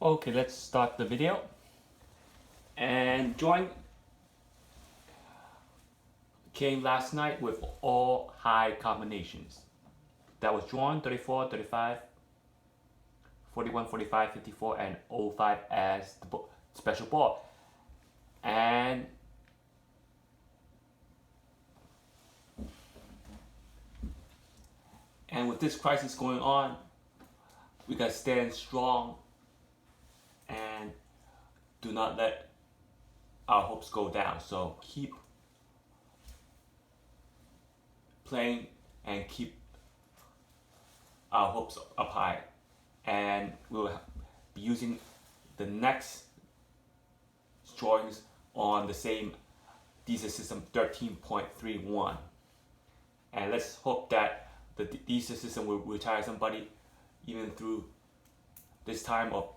Okay, let's start the video. And drawing came last night with all high combinations. That was drawn 34, 35, 41, 45, 54, and 05 as the special ball. And with this crisis going on, we gotta stand strong and do not let our hopes go down. So keep playing and keep our hopes up high. And we'll be using the next drawings on the same Dster system 13.31. And let's hope that the Dster system will retire somebody even through this time of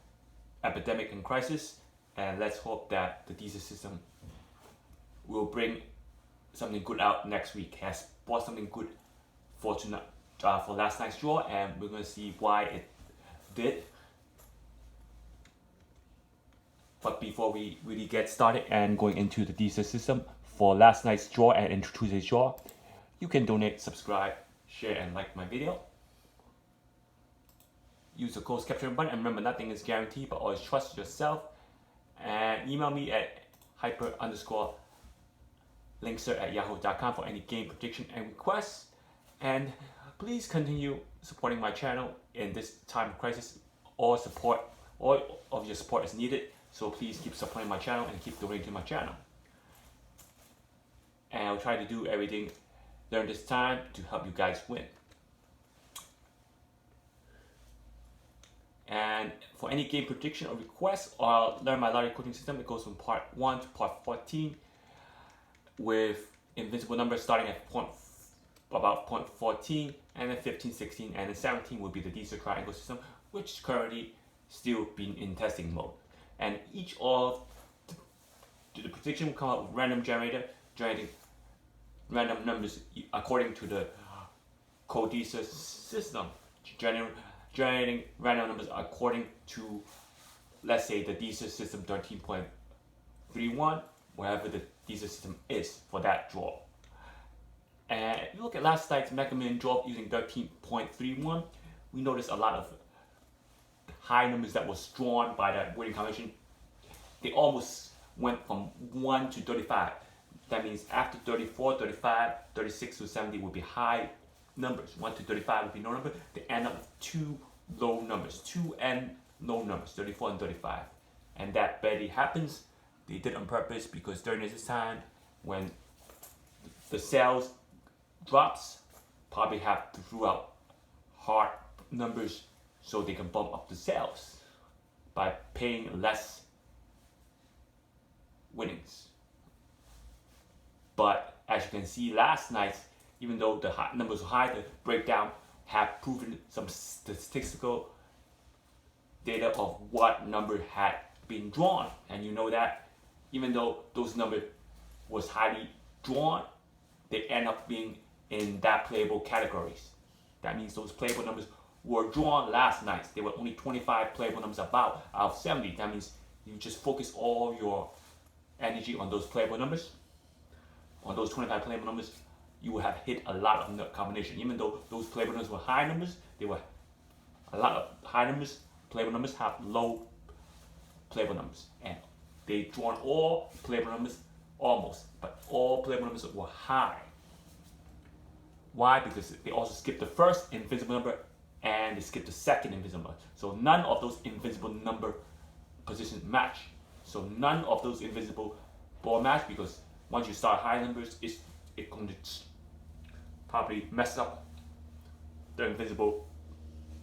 epidemic and crisis. And let's hope that the Dster system will bring something good out next week. Has brought something good for last night's draw, and we're going to see why it did. But before we really get started and going into the Dster system for last night's draw and into Tuesday's draw, you can donate, subscribe, share, and like my video. Use the closed caption button, and remember, nothing is guaranteed, but always trust yourself. And email me at hyper_linkster@yahoo.com for any game prediction and requests. And please continue supporting my channel in this time of crisis. All of your support is needed, so please keep supporting my channel and keep donating to my channel. And I'll try to do everything during this time to help you guys win. And for any game prediction or request, or learn my lottery coaching system, it goes from part 1 to part 14 with invincible numbers starting at about point 14, and then 15, 16, and then 17 will be the Dster triangle system, which is currently still being in testing mode. And each of the prediction will come up with random generator, generating random numbers according to the code Dster system, generating random numbers according to, let's say, the Dster system 13.31, wherever the Dster system is for that draw. And if you look at last night's Mega Million draw using 13.31, we noticed a lot of high numbers that was drawn by that winning combination. They almost went from 1 to 35. That means after 34, 35, 36 to 70 would be high numbers. 1 to 35 would be no number. They end up with two low numbers, 2 and low numbers, 34 and 35. And that barely happens. They did on purpose because during this time when the sales drops, probably have to throw out hard numbers so they can bump up the sales by paying less winnings. But as you can see last night, even though the numbers were high, the breakdown have proven some statistical data of what number had been drawn. And you know that even though those numbers was highly drawn, they end up being in that playable categories. That means those playable numbers were drawn last night. There were only 25 playable numbers out of 70. That means you just focus all your energy on those playable numbers. On those 25 playable numbers, you will have hit a lot of combination. Even though those playable numbers were high numbers, they were a lot of high numbers. Playable numbers have low playable numbers, and they drawn all playable numbers almost, but all playable numbers were high. Why? Because they also skipped the first invincible number and they skipped the second invincible number. So none of those invincible number positions match. So none of those invincible ball match, because once you start high numbers, it's going to probably mess up the invisible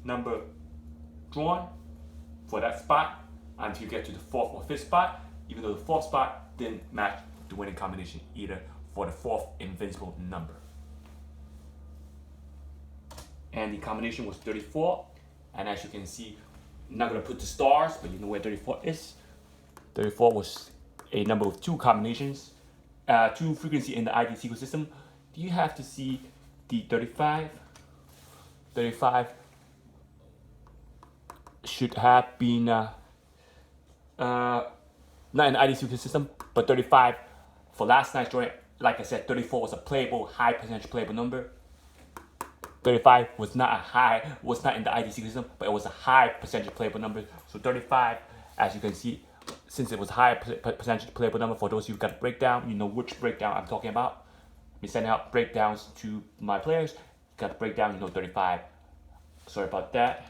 number drawn for that spot until you get to the 4th or 5th spot, even though the 4th spot didn't match the winning combination either for the 4th invincible number. And the combination was 34, and as you can see, I'm not going to put the stars, but you know where 34 is. 34 was a number with two combinations, two frequency in the ID sequence system. You have to see the 35. 35 should have been not in the IDC system, but 35 for last night's drawing. Like I said, 34 was a playable, high percentage playable number. 35 was not in the IDC system, but it was a high percentage playable number. So 35, as you can see, since it was a high percentage playable number, for those of you who got a breakdown, you know which breakdown I'm talking about. Me sending out breakdowns to my players. Got the breakdown, you know 35. Sorry about that.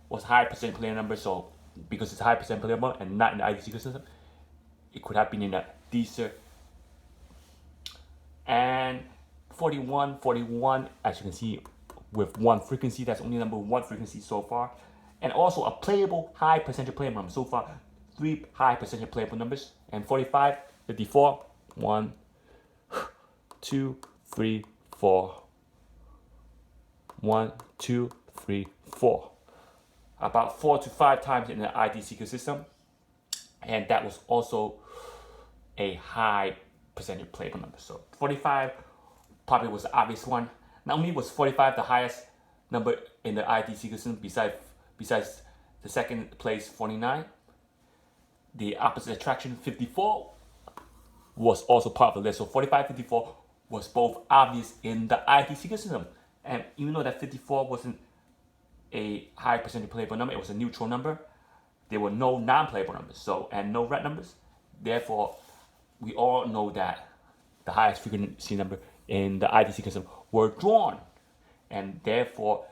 Was high percent player number, so because it's a high percent player number and not in the IDC system, it could have been in the Dster. And 41, as you can see, with one frequency, that's only number one frequency so far. And also a playable high percentage playable number. So far, 3 high percentage playable numbers. And 45, 54, 1, 2, 3, 4. 1, 2, 3, 4. About 4 to 5 times in the IDC system. And that was also a high percentage playable number. So 45 probably was the obvious one. Not only was 45 the highest number in the IDC system besides the second place 49, the opposite attraction 54 was also part of the list. So 45, 54 was both obvious in the IDC system. And even though that 54 wasn't a high percentage playable number, it was a neutral number. There were no non-playable numbers, and no red numbers. Therefore, we all know that the highest frequency number in the IDC system were drawn, and therefore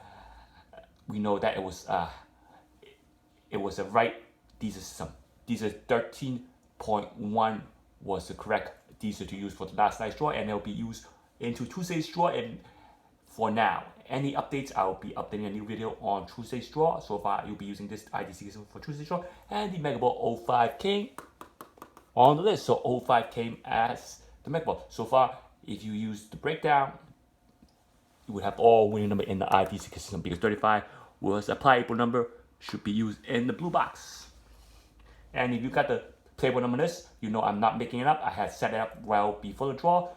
we know that it was a right Dster system. Dster 13.1 was the correct Dster to use for the last night's draw, and it will be used into Tuesday's draw. And for now, any updates, I'll be updating a new video on Tuesday's draw. So far, you'll be using this IDC system for Tuesday's draw, and the Mega Ball 05 came on the list. So 05 came as the Mega Ball. So far, if you use the breakdown, you would have all winning number in the IDC system, because 35 was a playable number, should be used in the blue box. And if you got the playable number list, you know I'm not making it up. I had set it up well before the draw.